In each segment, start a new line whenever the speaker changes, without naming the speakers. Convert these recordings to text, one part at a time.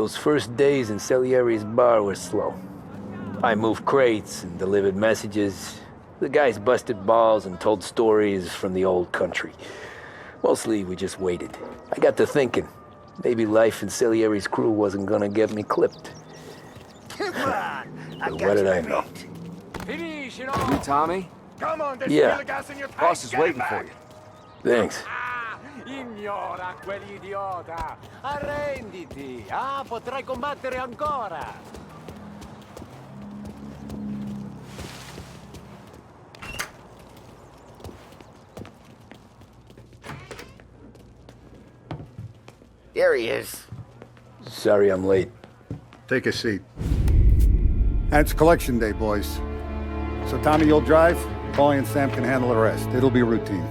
Those first days in Salieri's bar were slow. I moved crates and delivered messages. The guys busted balls and told stories from the old country. Mostly, we just waited. I got to thinking, maybe life in Salieri's crew wasn't gonna get me clipped.
Come on!
But what did I know?
You, Tommy?
Come on, there's
Yeah.
still gas in your tank.
Boss is
Get it
waiting
back.
for you.
Thanks.
Ignora quell'idiota! Arrenditi! Potrai combattere ancora!
There he is.
Sorry I'm late.
Take a seat. And it's collection day, boys. So Tommy, you'll drive. Paulie and Sam can handle the rest. It'll be routine.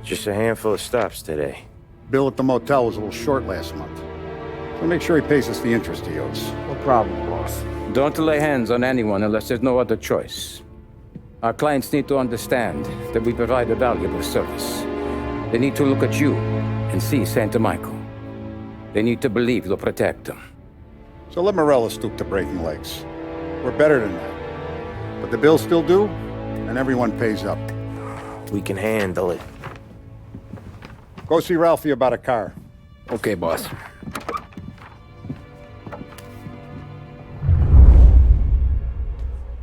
Just a handful of stops today.
Bill at the motel was a little short last month. So make sure he pays us the interest he owes.
No problem, boss. Don't lay hands on anyone unless there's no other choice. Our clients need to understand that we provide a valuable service. They need to look at you and see Santa Michael. They need to believe you'll protect them.
So let Morella stoop to breaking legs. We're better than that. But the bills still due, and everyone pays up.
We can handle it.
Go see Ralphie about a car.
Okay, boss.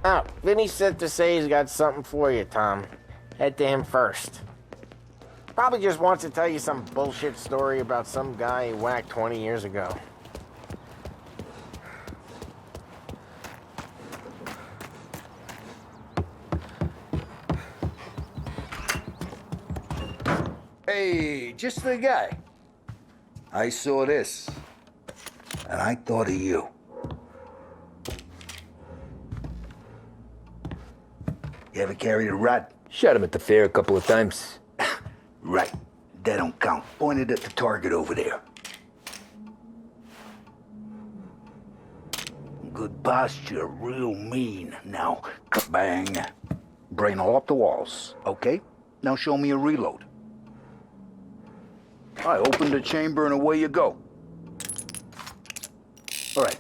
Oh, Vinny sent to say he's got something for you, Tom. Head to him first. Probably just wants to tell you some bullshit story about some guy he whacked 20 years ago.
Hey, just the guy. I saw this, and I thought of you. You ever carried a rat?
Shot him at the fair a couple of times.
Right. That don't count. Pointed at the target over there. Good posture, real mean. Now, bang. Brain all up the walls, okay? Now show me a reload. I open the chamber and away you go. All right,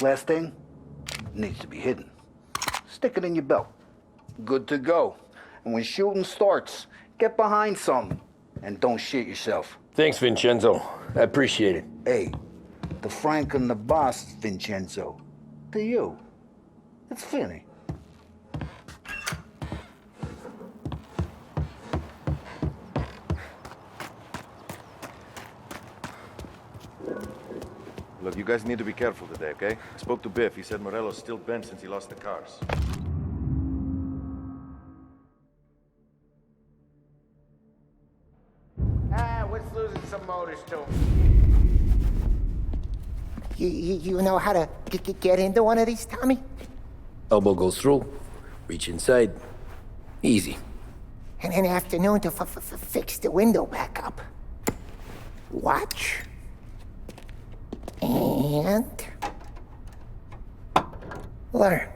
last thing, needs to be hidden. Stick it in your belt. Good to go. And when shooting starts, get behind something and don't shit yourself.
Thanks, Vincenzo. I appreciate it.
Hey, the Frank and the boss, Vincenzo. To you, it's Vinny.
Look, you guys need to be careful today, okay? I spoke to Biff. He said Morello's still bent since he lost the cars.
What's losing some motors too?
You know how to get into one of these, Tommy?
Elbow goes through. Reach inside. Easy.
And an afternoon to fix the window back up. Watch. And... learn.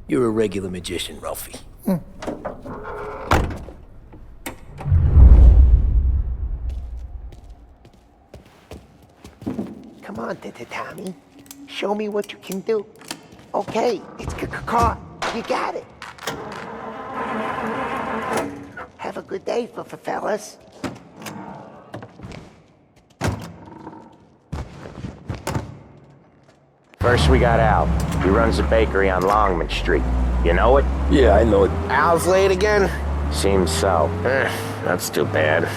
You're a regular magician, Ralphie.
Come on, Tommy. Show me what you can do. Okay, it's caught. You got it. Have a good day, fellas.
First we got Al. He runs a bakery on Longman Street. You know it?
Yeah, I know it.
Al's late again? Seems so. That's too bad.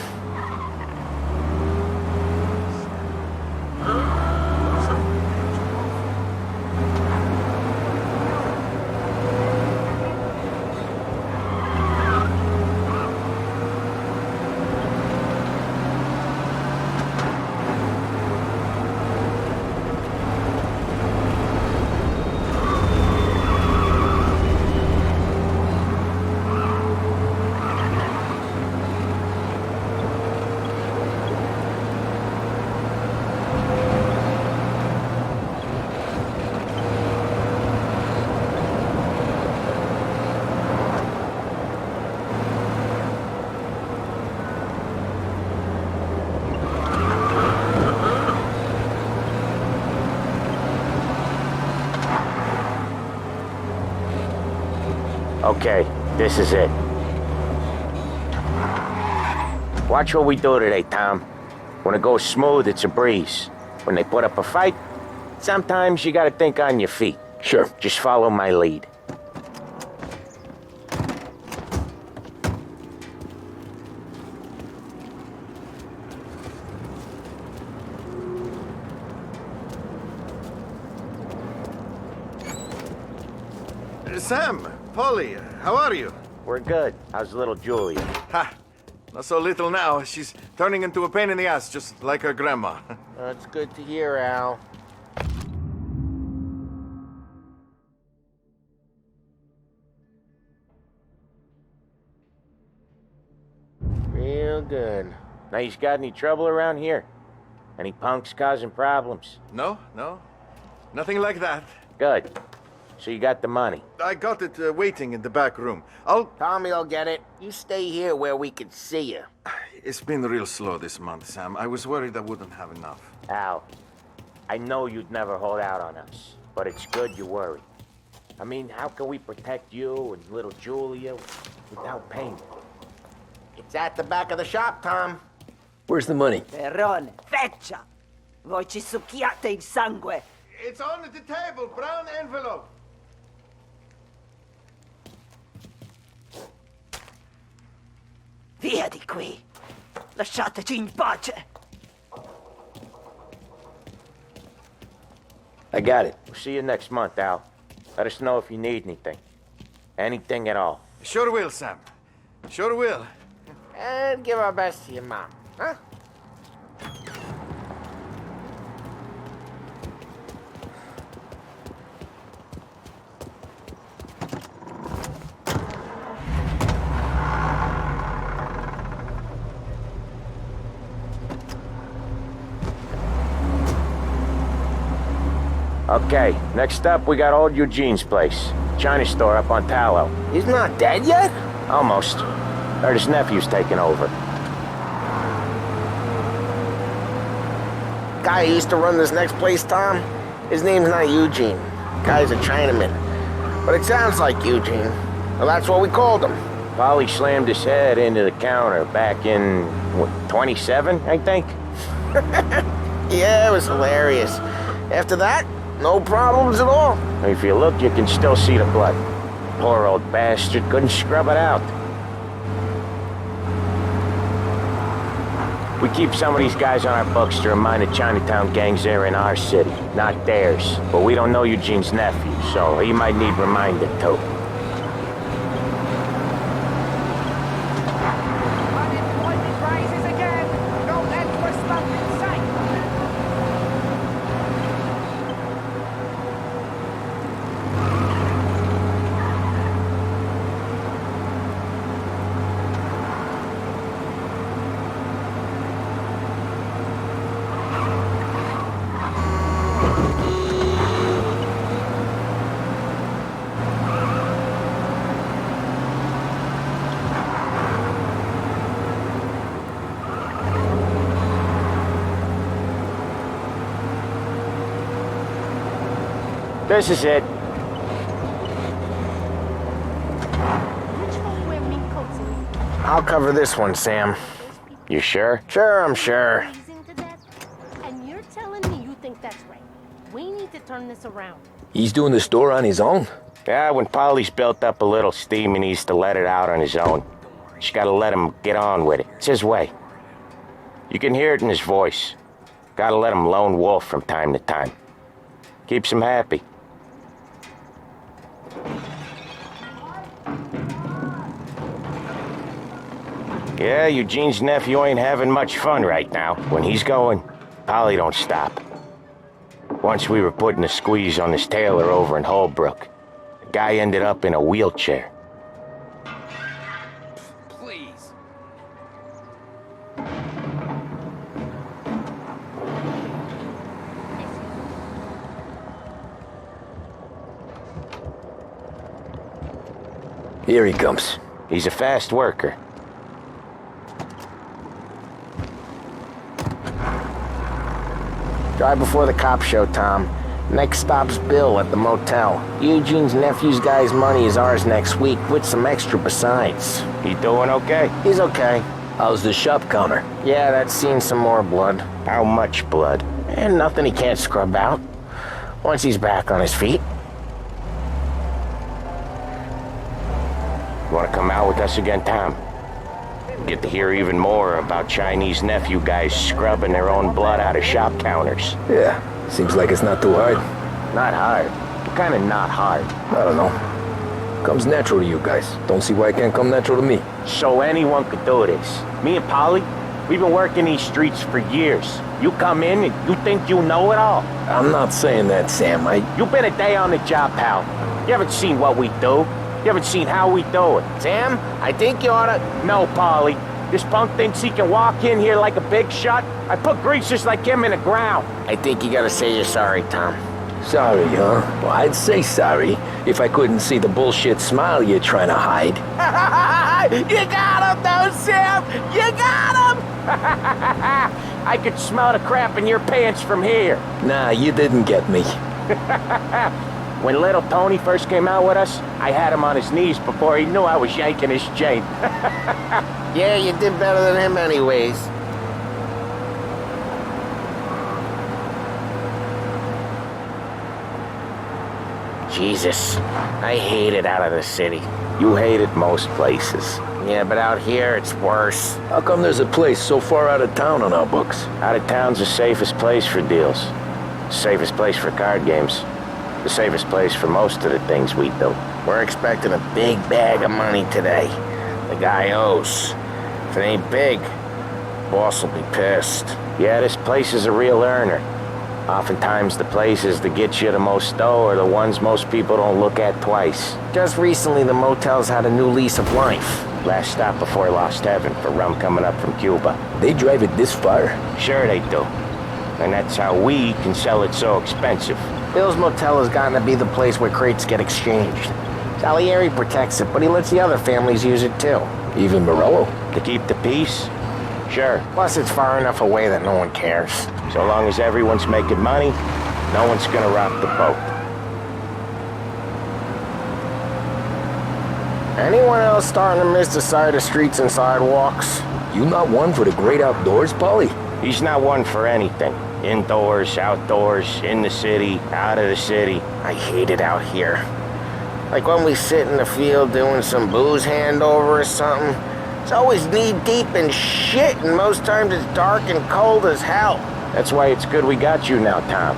Okay, this is it. Watch what we do today, Tom. When it goes smooth, it's a breeze. When they put up a fight, sometimes you gotta think on your feet.
Sure.
Just follow my lead.
Sam, Polly, how are you?
We're good. How's little Julia?
Ha! Not so little now. She's turning into a pain in the ass, just like her grandma.
That's good to hear, Al. Real good. Now, you got any trouble around here? Any punks causing problems?
No, no. Nothing like that.
Good. So you got the money?
I got it waiting in the back room.
Tommy'll get it. You stay here where we can see you.
It's been real slow this month, Sam. I was worried I wouldn't have enough.
Al, I know you'd never hold out on us, but it's good you worry. I mean, how can we protect you and little Julia without pain? It's at the back of the shop, Tom.
Where's the money?
Perrone, feccia! Voi ci succhiate il sangue!
It's on the table, brown envelope.
Via di qui! Lasciateci in pace!
I got it.
We'll see you next month, Al. Let us know if you need anything. Anything at all.
Sure will, Sam. Sure will.
And give our best to your mom, huh? Okay, next up we got old Eugene's place. China store up on Tallow.
He's not dead yet?
Almost. Heard his nephew's taking over.
Guy who used to run this next place, Tom, his name's not Eugene. Guy's a Chinaman. But it sounds like Eugene. Well, that's what we called him.
Polly slammed his head into the counter back in, what, 27, I think?
Yeah, it was hilarious. After that, no problems at all.
If you look, you can still see the blood. Poor old bastard couldn't scrub it out. We keep some of these guys on our books to remind the Chinatown gangs they're in our city, not theirs. But we don't know Eugene's nephew, so he might need reminding too.
Unemployment rises again! No end for stuff in sight!
This is it.
I'll cover this one, Sam.
You sure?
Sure, I'm sure.
And you're telling me you think that's right. We need to turn this around.
He's doing the store on his own?
Yeah, when Polly's built up a little steam, he needs to let it out on his own. Just gotta let him get on with it. It's his way. You can hear it in his voice. Gotta let him lone wolf from time to time. Keeps him happy. Yeah, Eugene's nephew ain't having much fun right now. When he's going, Polly don't stop. Once we were putting a squeeze on this tailor over in Holbrook. The guy ended up in a wheelchair.
Please.
Here he comes.
He's a fast worker.
Drive before the cops show, Tom. Next stop's Bill at the motel. Eugene's nephew's guy's money is ours next week, with some extra besides.
He doing okay?
He's okay.
How's the shop counter?
Yeah, that's seen some more blood.
How much blood?
And nothing he can't scrub out. Once he's back on his feet.
You want to come out with us again, Tom? Get to hear even more about Chinese nephew guys scrubbing their own blood out of shop counters.
Yeah, seems like it's not too hard.
Not hard? What kind of not hard?
I don't know. Comes natural to you guys. Don't see why it can't come natural to me.
So anyone could do this. Me and Polly, we've been working these streets for years. You come in and you think you know it all.
I'm not saying that, Sam.
You've been a day on the job, pal. You haven't seen what we do. You haven't seen how we do it.
Sam, I think you oughta...
No, Polly. This punk thinks he can walk in here like a big shot. I put greasers like him in the ground.
I think you gotta say you're sorry, Tom.
Sorry, huh? Well, I'd say sorry if I couldn't see the bullshit smile you're trying to hide.
You got him, though, Sam! You got him! I could smell the crap in your pants from here.
Nah, you didn't get me.
When little Tony first came out with us, I had him on his knees before he knew I was yanking his chain.
Yeah, you did better than him anyways. Jesus, I hate it out of the city.
You hate it most places.
Yeah, but out here, it's worse.
How come there's a place so far out of town on our books?
Out of town's the safest place for deals. The safest place for card games. The safest place for most of the things we do.
We're expecting a big bag of money today. The guy owes. If it ain't big, boss will be pissed.
Yeah, this place is a real earner. Oftentimes the places that get you the most dough are the ones most people don't look at twice.
Just recently, the motel's had a new lease of life.
Last stop before Lost Heaven for rum coming up from Cuba.
They drive it this far?
Sure they do. And that's how we can sell it so expensive.
Bill's motel has gotten to be the place where crates get exchanged. Salieri protects it, but he lets the other families use it too.
Even Morello?
To keep the peace? Sure.
Plus, it's far enough away that no one cares.
So long as everyone's making money, no one's gonna rock the boat.
Anyone else starting to miss the side of streets and sidewalks?
You not one for the great outdoors, Polly?
He's not one for anything. Indoors, outdoors, in the city, out of the city.
I hate it out here. Like when we sit in the field doing some booze handover or something. It's always knee-deep in shit, and most times it's dark and cold as hell.
That's why it's good we got you now, Tom.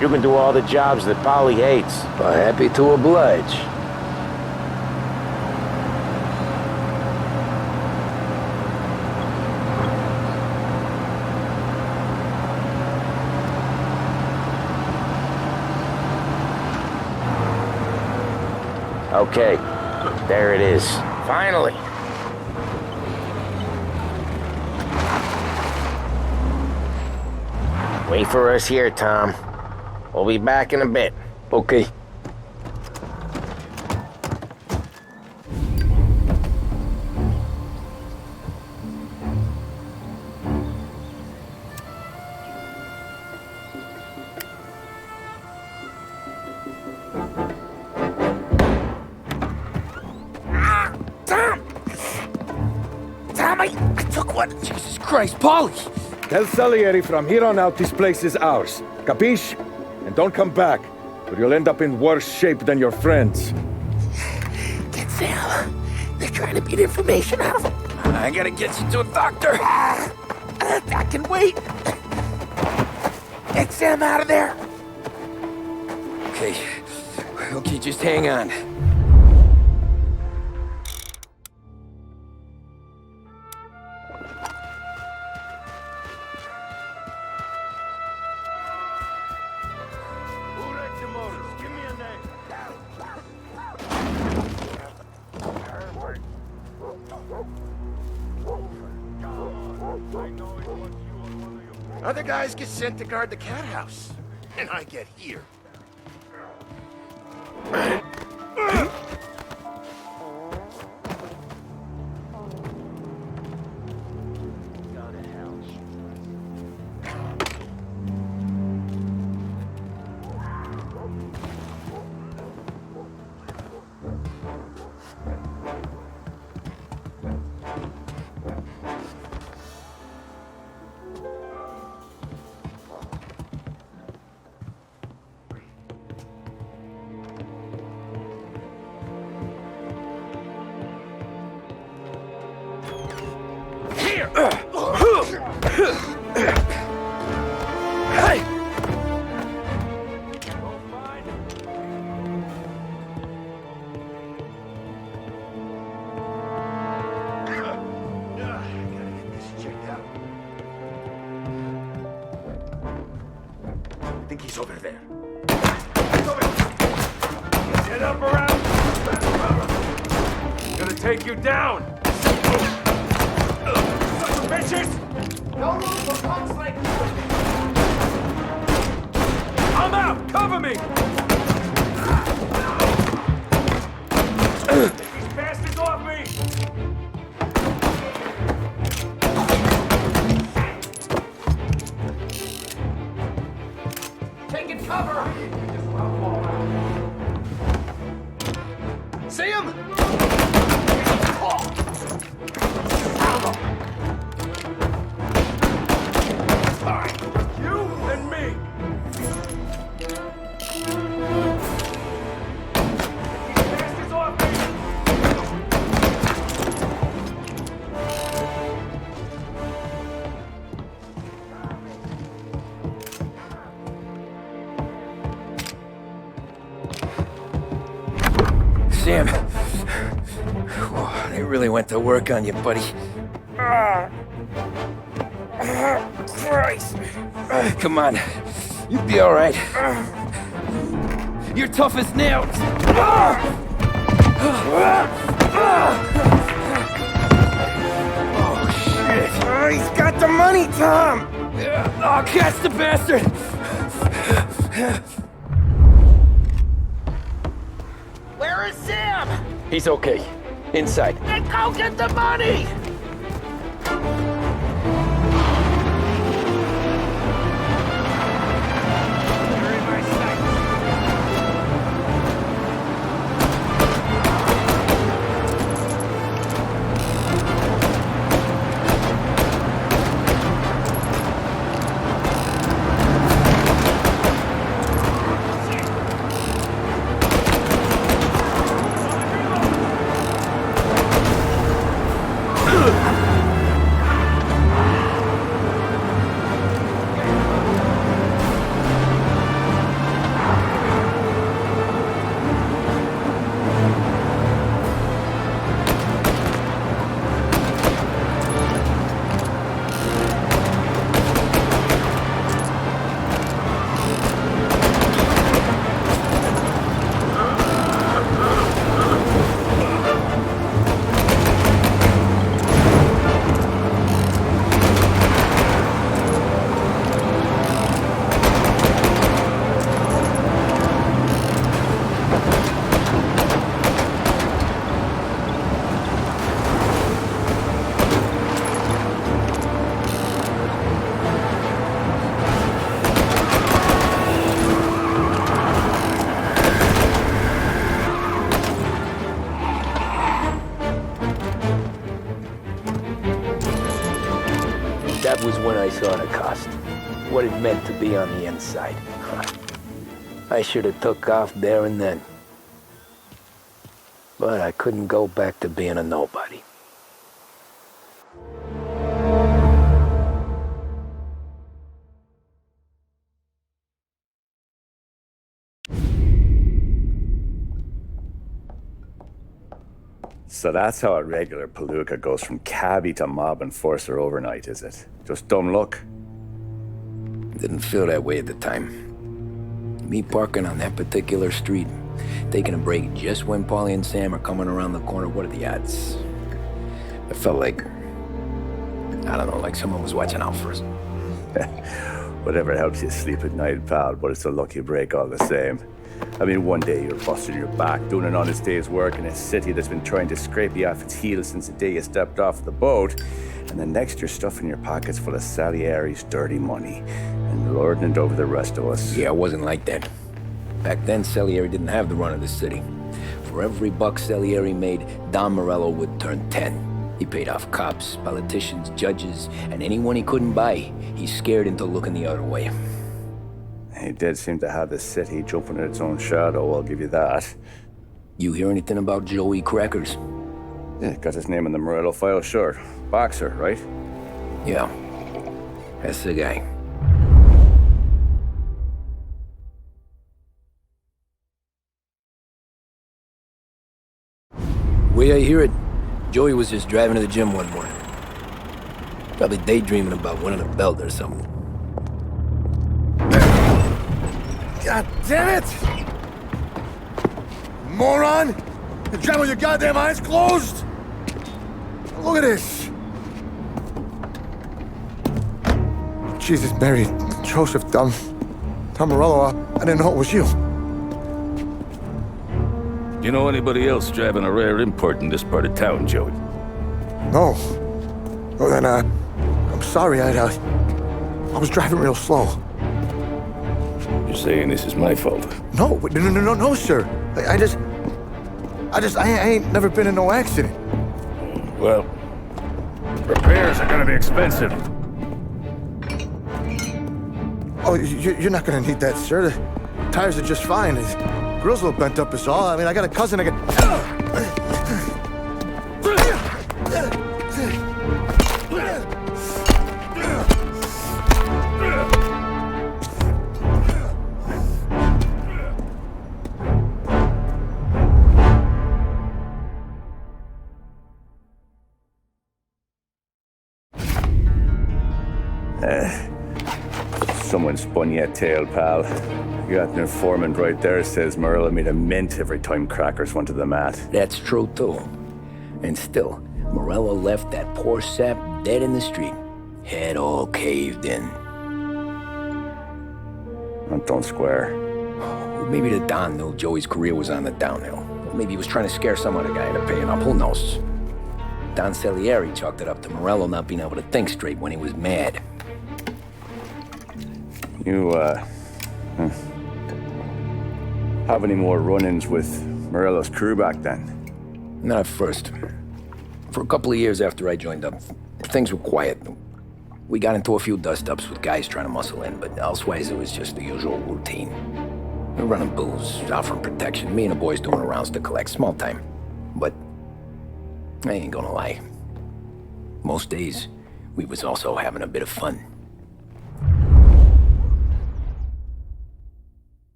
You can do all the jobs that Polly hates.
Happy to oblige.
Okay, there it is.
Finally. Wait for us here, Tom. We'll be back in a bit.
Okay.
Jesus Christ, Polly!
Tell Salieri from here on out this place is ours. Capiche? And don't come back, or you'll end up in worse shape than your friends.
Get Sam. They're trying to beat information out of him.
I gotta get you to a doctor.
I can wait. Get Sam out of there.
Okay, just hang on.
Other guys get sent to guard the cat house, and I get here.
here! Hey!
I think he's over there. Get up around! I'm gonna take you down! Sons of bitches!
No room for punks like you.
I'm out! Cover me! Get these bastards off me!
Taking cover! See him?
You and me! Get these bastards off me!
Sam. They really went to work on you, buddy. Christ. Come on. You'll be all right. You're tough as nails. Oh, shit. He's got the money, Tom. Oh, catch the bastard.
Where is Sam?
He's okay. Inside.
Then go get the money!
That was when I saw the cost. What it meant to be on the inside. I should have took off there and then. But I couldn't go back to being a nobody.
So that's how a regular palooka goes from cabbie to mob enforcer overnight, is it? Just dumb luck?
Didn't feel that way at the time. Me parking on that particular street, taking a break just when Paulie and Sam are coming around the corner, what are the odds? I felt like, I don't know, like someone was watching out for us.
Whatever helps you sleep at night, pal, but it's a lucky break all the same. I mean, one day you're busting your back, doing an honest day's work in a city that's been trying to scrape you off its heels since the day you stepped off the boat, and the next you're stuffing your pockets full of Salieri's dirty money and lording it over the rest of us.
Yeah, it wasn't like that. Back then, Salieri didn't have the run of the city. For every buck Salieri made, Don Morello would turn 10. He paid off cops, politicians, judges, and anyone he couldn't buy, he scared into looking the other way.
He did seem to have the city jumping at its own shadow, I'll give you that.
You hear anything about Joey Crackers?
Yeah, got his name in the Morello file, sure. Boxer, right?
Yeah. That's the guy. The way I hear it, Joey was just driving to the gym one morning. Probably daydreaming about winning a belt or something.
God damn it! Moron! You're driving with your goddamn eyes closed! Look at this! Jesus, Mary, Joseph, Tom Morello, I didn't know it was you.
You know anybody else driving a rare import in this part of town, Joey?
No. Well then, I'm sorry, I was driving real slow.
You're saying this is my fault?
No, sir. I ain't never been in no accident.
Well, repairs are gonna be expensive.
Oh, you're not gonna need that, sir. The tires are just fine. His grill's a little bent up is all. I mean, I got a cousin I can...
Someone spun you a tail, pal. You got an informant right there says Morello made a mint every time crackers went to the mat.
That's true, too. And still, Morello left that poor sap dead in the street. Head all caved in.
That don't square.
Maybe the Don knew Joey's career was on the downhill. Or maybe he was trying to scare some other guy into paying up. Who knows? Don Salieri chalked it up to Morello not being able to think straight when he was mad.
You, have any more run-ins with Morello's crew back then?
Not at first. For a couple of years after I joined up, things were quiet. We got into a few dust-ups with guys trying to muscle in, but elsewise it was just the usual routine. We're running booze, offering protection, me and the boys doing the rounds to collect, small time. But I ain't gonna lie. Most days, we was also having a bit of fun.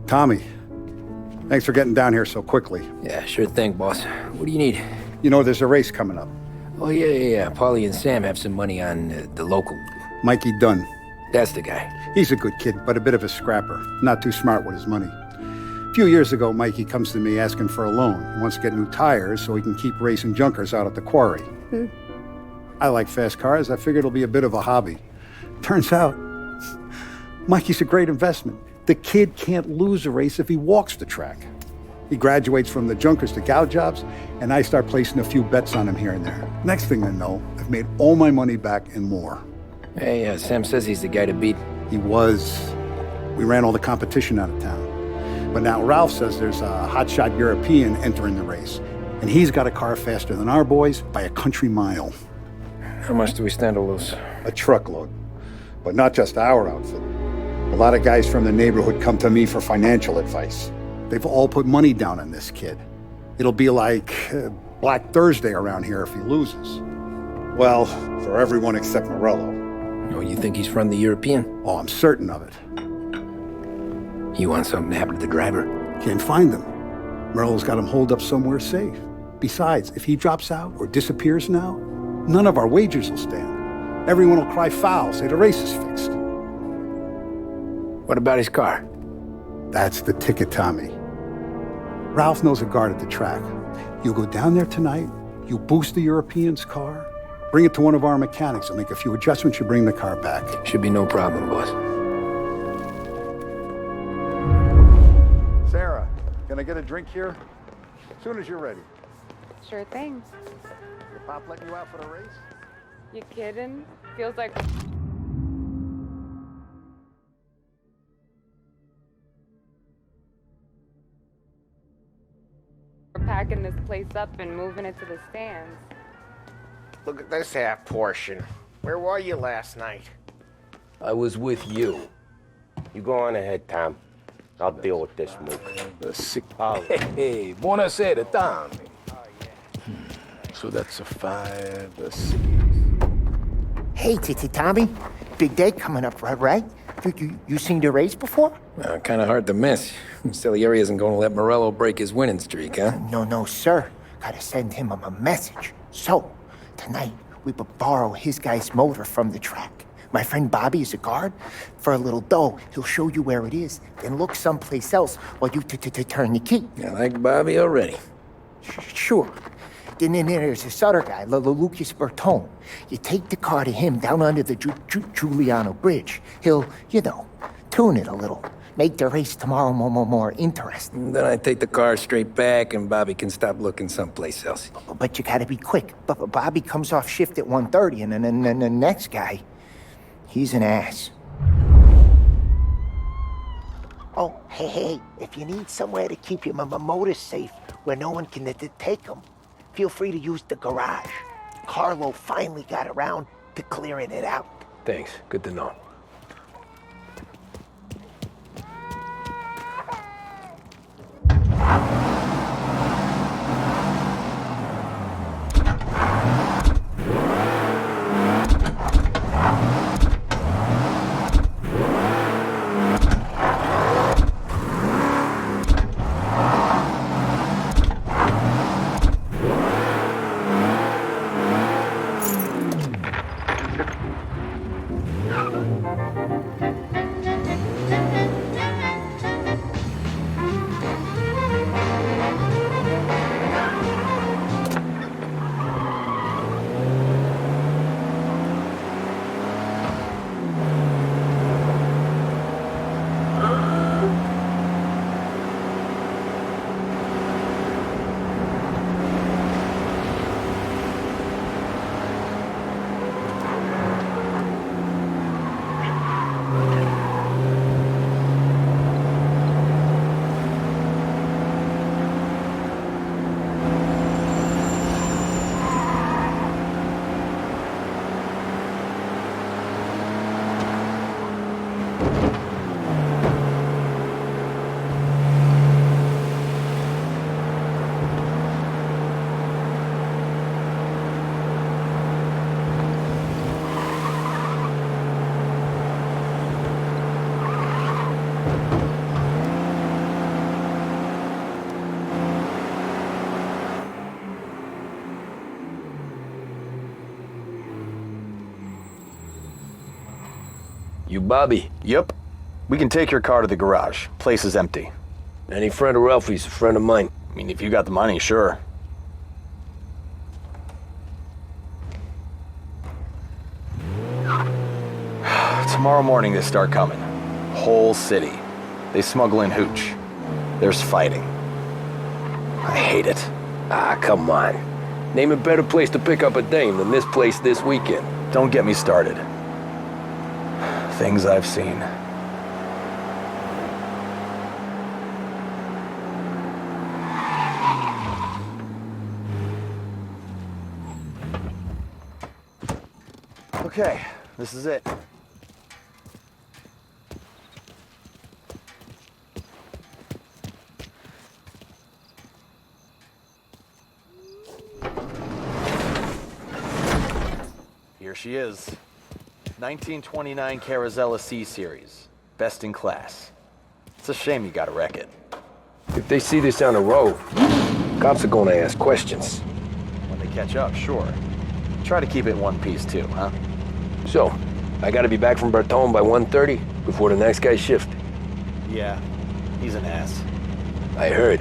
Tommy, thanks for getting down here so quickly.
Yeah, sure thing, boss. What do you need?
You know, there's a race coming up.
Oh, yeah. Paulie and Sam have some money on the local.
Mikey Dunn.
That's the guy.
He's a good kid, but a bit of a scrapper. Not too smart with his money. A few years ago, Mikey comes to me asking for a loan. He wants to get new tires so he can keep racing junkers out at the quarry. I like fast cars. I figured it'll be a bit of a hobby. Turns out, Mikey's a great investment. The kid can't lose a race if he walks the track. He graduates from the junkers to gal jobs, and I start placing a few bets on him here and there. Next thing I know, I've made all my money back and more.
Hey, Sam says he's the guy to beat.
He was. We ran all the competition out of town. But now Ralph says there's a hotshot European entering the race, and he's got a car faster than our boys by a country mile.
How much do we stand to lose?
A truckload. But not just our outfit. A lot of guys from the neighborhood come to me for financial advice. They've all put money down on this kid. It'll be like Black Thursday around here if he loses. Well, for everyone except Morello.
Oh, you think he's from the European?
Oh, I'm certain of it.
You want something to happen to the driver?
Can't find him. Morello's got him holed up somewhere safe. Besides, if he drops out or disappears now, none of our wagers will stand. Everyone will cry foul, say the race is fixed.
What about his car?
That's the ticket, Tommy. Ralph knows a guard at the track. You go down there tonight, you boost the European's car, bring it to one of our mechanics, and make a few adjustments, you bring the car back.
Should be no problem, boss.
Sarah, can I get a drink here? As soon as you're ready.
Sure thing.
Your pop letting you out for the race?
You kidding? Feels like... we're packing this place up and moving it to the stands.
Look at this half portion. Where were you last night?
I was with you.
You go on ahead, Tom. I'll deal with this mook.
The sick... Hey, buonasera, Tommy. So that's a 5, a 6...
Hey, Tommy. Big day coming up, right? You seen the race before?
Kind of hard to miss. Salieri isn't going to let Morello break his winning streak, huh?
No, sir. Gotta send him a message. So, tonight, we will borrow his guy's motor from the track. My friend Bobby is a guard. For a little dough, he'll show you where it is, then look someplace else while you turn the key.
I like Bobby already.
Sure. Then there's this other guy, Lucas Bertone. You take the car to him down under the Giuliano Bridge. He'll, tune it a little. Make the race tomorrow more interesting.
Then I take the car straight back and Bobby can stop looking someplace else.
But you gotta be quick. Bobby comes off shift at 1:30 and then the next guy, he's an ass.
Oh, hey, if you need somewhere to keep your motor safe where no one can take them, feel free to use the garage. Carlo finally got around to clearing it out.
Thanks. Good to know. You Bobby?
Yep. We can take your car to the garage. Place is empty.
Any friend of Ralphie's a friend of mine.
I mean, if you got the money, sure. Tomorrow morning they start coming. Whole city. They smuggle in hooch. There's fighting. I hate it.
Ah, come on. Name a better place to pick up a dame than this place this weekend.
Don't get me started. Things I've seen. Okay, this is it. Here she is. 1929 Carazella C-Series. Best in class. It's a shame you gotta wreck it.
If they see this on the road, cops are gonna ask questions.
When they catch up, sure. Try to keep it in one piece too, huh?
So, I gotta be back from Bertone by 1:30 before the next guy's shift.
Yeah, he's an ass.
I heard.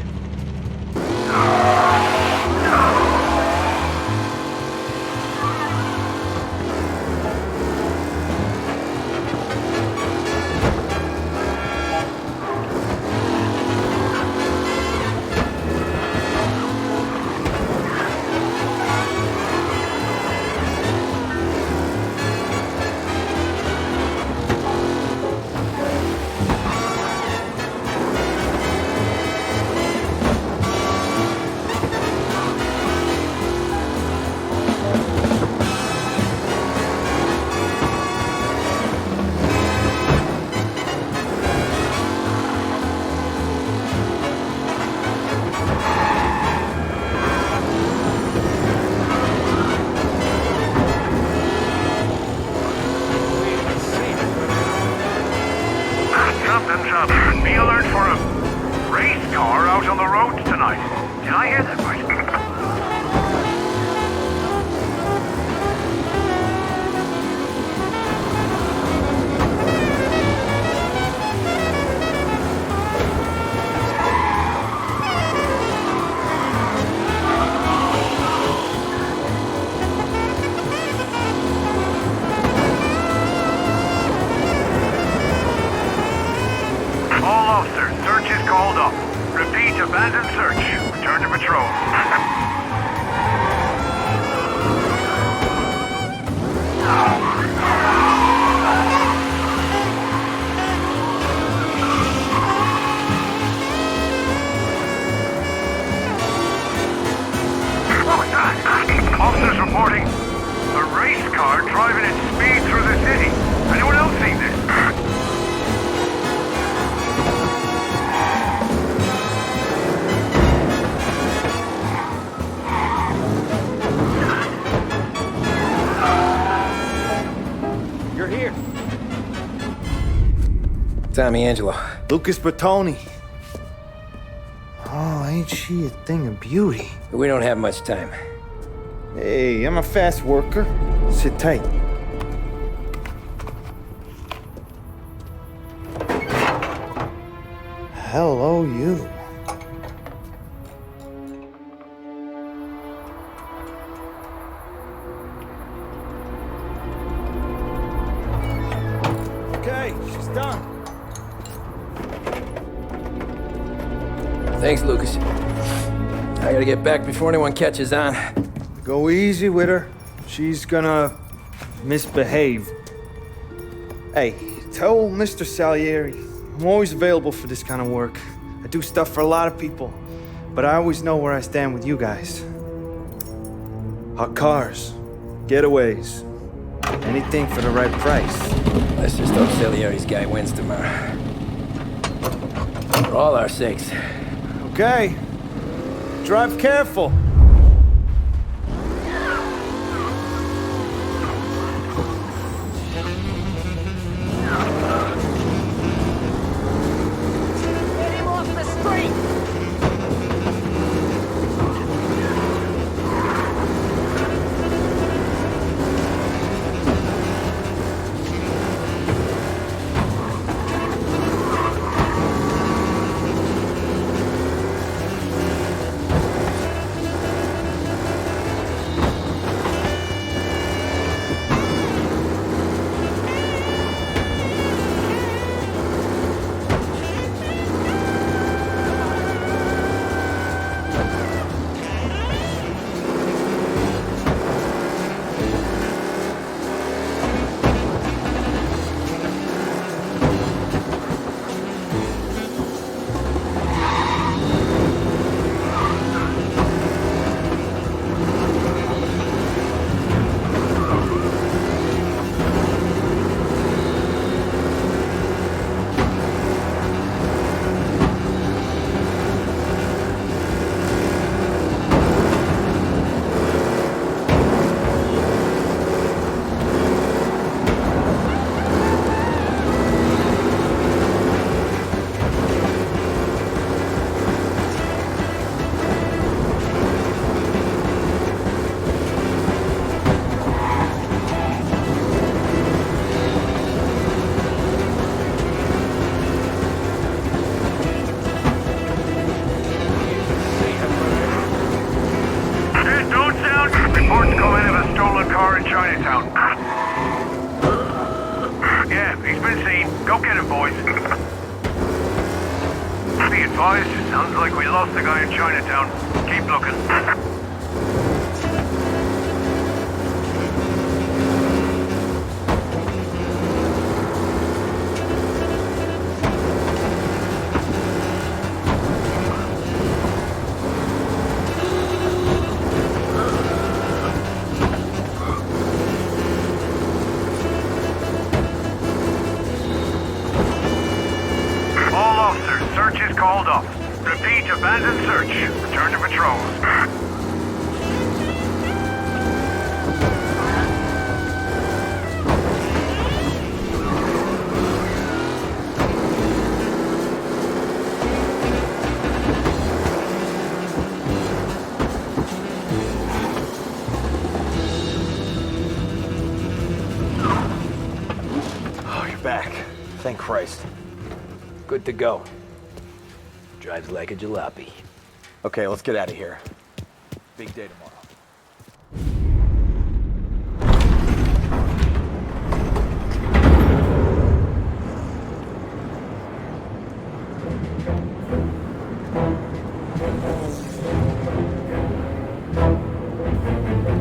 Abandoned search. Return to patrol. Officers reporting a race car driving at speed through the city. Anyone else seen this?
You're here.
Tommy Angelo.
Lucas Bertoni. Oh, ain't she a thing of beauty?
We don't have much time.
Hey, I'm a fast worker. Sit tight. Hello, you. Okay, she's done.
Thanks, Lucas. I gotta get back before anyone catches on.
Go easy with her. She's gonna misbehave. Hey, tell Mr. Salieri I'm always available for this kind of work. I do stuff for a lot of people, but I always know where I stand with you guys. Hot cars, getaways, anything for the right price.
Let's just hope Salieri's guy wins tomorrow. For all our sakes.
Okay. Drive careful.
Get him off the street!
Reports come in of a stolen car in Chinatown. Yeah, he's been seen. Go get him, boys. Be advised, it sounds like we lost the guy in Chinatown. Keep looking. Search is called off. Repeat, abandoned search. Return to patrols.
Christ.
Good to go. Drives like a jalopy.
Okay, let's get out of here. Big day tomorrow.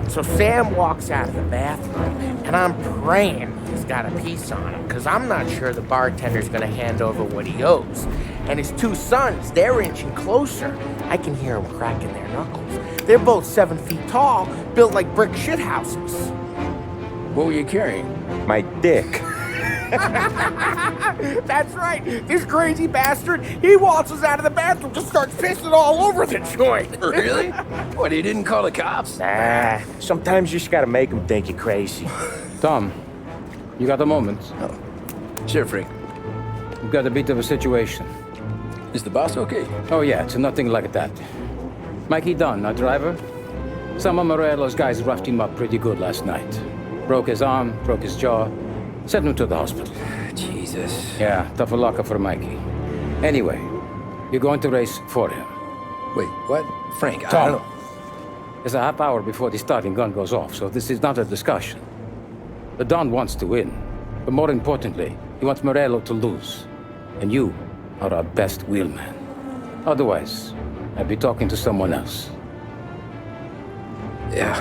So Sam walks out of the bathroom, and I'm praying he's got a piece on him, because I'm not sure the bartender's gonna hand over what he owes. And his two sons, they're inching closer. I can hear them cracking their knuckles. They're both 7 feet tall, built like brick shithouses.
What were you carrying?
My dick.
That's right. This crazy bastard, he waltzes out of the bathroom, just starts pissing all over the joint.
Really? What, he didn't call the cops?
Nah, sometimes you just gotta make them think you're crazy.
Tom, you got a moment?
Sure, Frank.
We've got a bit of a situation.
Is the boss okay?
Oh yeah, it's nothing like that. Mikey Dunn, our driver. Some of Morello's guys roughed him up pretty good last night. Broke his arm, broke his jaw. Sent him to the hospital.
Jesus.
Yeah, tough luck for Mikey. Anyway, you're going to race for him.
Wait, what? Frank, I
Tom,
don't...
there's a half hour before the starting gun goes off, so this is not a discussion. The Don wants to win, but more importantly, he wants Morello to lose. And you are our best wheelman. Otherwise, I'd be talking to someone else.
Yeah.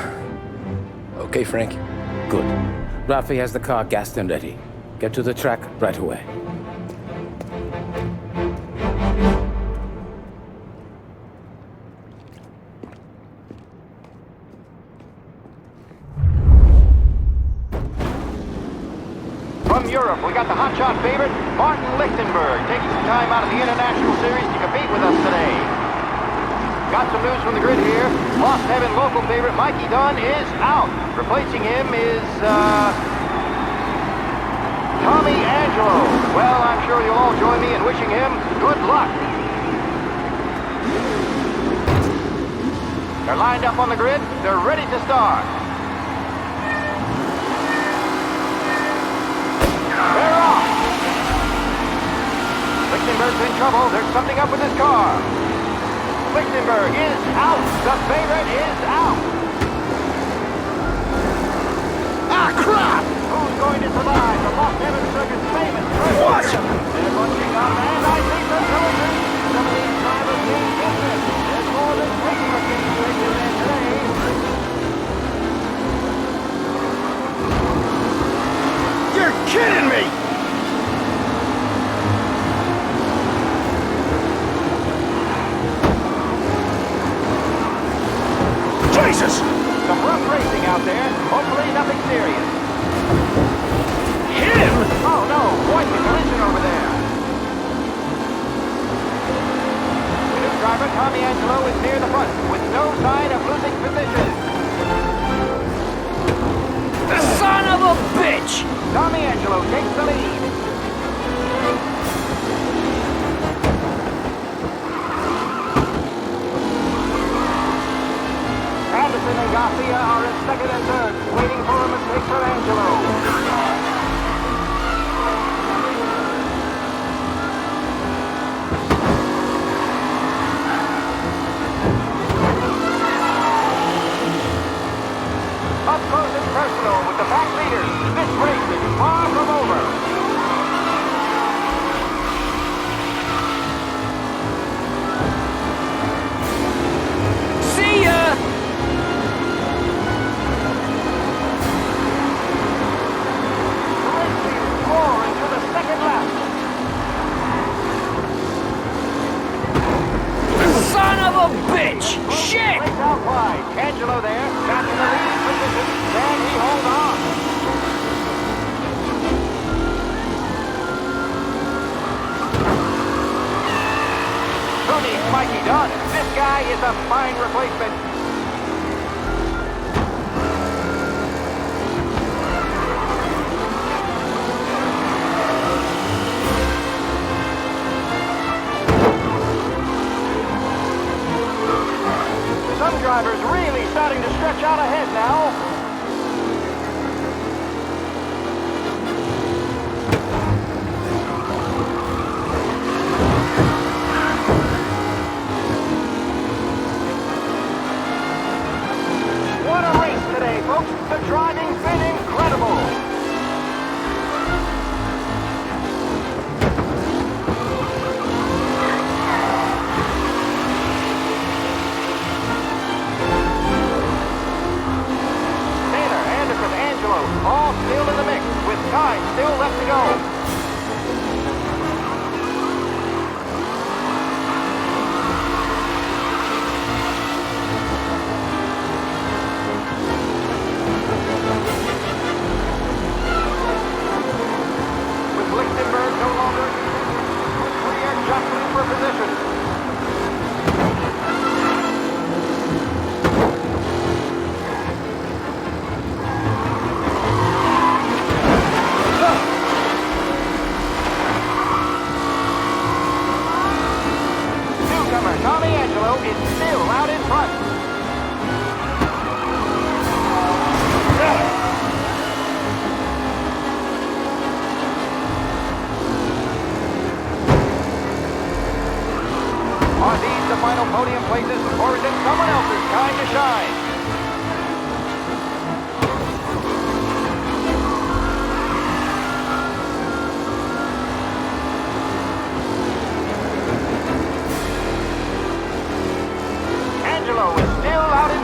Okay, Frank.
Good. Rafi has the car gassed and ready. Get to the track right away.
From Europe, we got the hotshot favorite, Martin Lichtenberg, taking some time out of the International Series to compete with us today. Got some news from the grid here. Lost Heaven local favorite Mikey Dunn is out. Replacing him is, Tommy Angelo. Well, I'm sure you'll all join me in wishing him good luck. They're lined up on the grid. They're ready to start. They're off. Lichtenberg's in trouble. There's something up with his car. Lichtenberg is out. The favorite is out. Ah, crap! Who's going to survive the Lost Heaven Circuit's famous first? What? They're bunching up, and I think the collision. Some of these drivers need business. There's more than Christmas getting taken there today.
You're kidding me! Jesus!
Some rough racing out there. Hopefully nothing serious.
Him?
Oh no, quite the collision over there. The new driver, Tommy Angelo, is near the front with no sign of losing position.
The son of a bitch!
Tommy Angelo takes the lead. Anderson and Garcia are in second and third, waiting for a mistake from Angelo. Up close and personal with the pack leaders. This race is far from over.
See ya!
The race leaders roar into the second lap.
Son of a bitch! Shit!
Race out wide. Angelo there, back in the leading position. Can he hold on? Who needs Mikey Dunn? This guy is a fine replacement. Some drivers really starting to stretch out ahead now.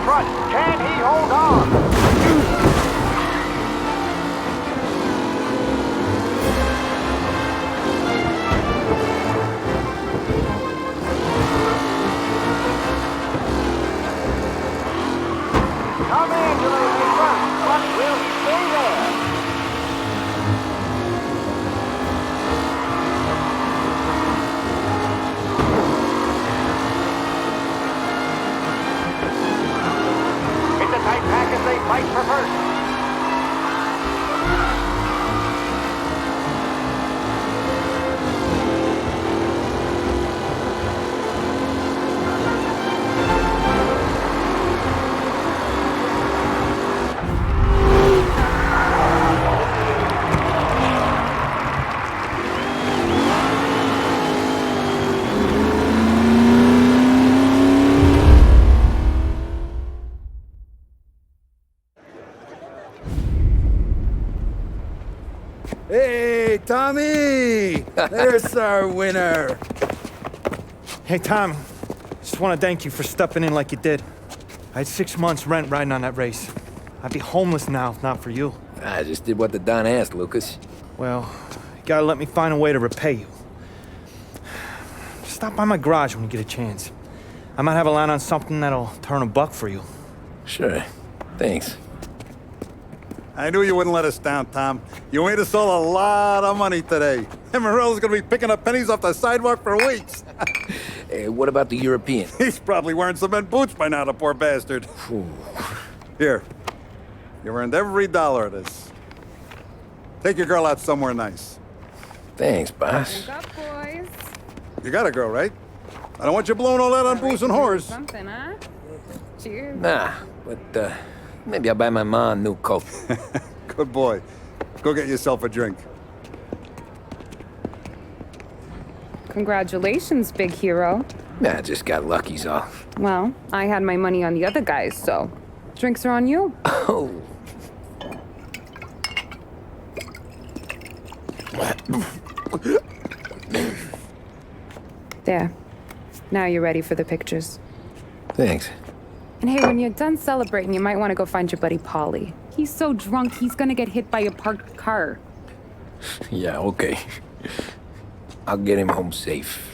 front. Can he hold on? Tommy Angelo in front, but will he stay there? It's a tight pack as they fight for first.
Hey, Tommy! There's our winner.
Hey, Tommy. Just want to thank you for stepping in like you did. I had 6 months rent riding on that race. I'd be homeless now if not for you.
I just did what the Don asked, Lucas.
Well, you gotta let me find a way to repay you. Stop by my garage when you get a chance. I might have a line on something that'll turn $1 for you.
Sure. Thanks.
I knew you wouldn't let us down, Tom. You made us all a lot of money today. And Morello's gonna be picking up pennies off the sidewalk for weeks.
Hey, what about the European?
He's probably wearing cement boots by now, the poor bastard. Here. You earned every dollar of this. Take your girl out somewhere nice.
Thanance, boss.
Wake up, boys.
You got a girl, right? I don't want you blowing all that on booze and whores.
Something, huh? Cheers.
Nah, but maybe I'll buy my mom a new coat.
Good boy. Go get yourself a drink.
Congratulations, big hero.
Nah, just got lucky's all.
Well, I had my money on the other guys, so drinks are on you.
Oh.
There. Now you're ready for the pictures.
Thanks.
And hey, when you're done celebrating, you might want to go find your buddy Paulie. He's so drunk, he's gonna get hit by a parked car.
Yeah, okay. I'll get him home safe.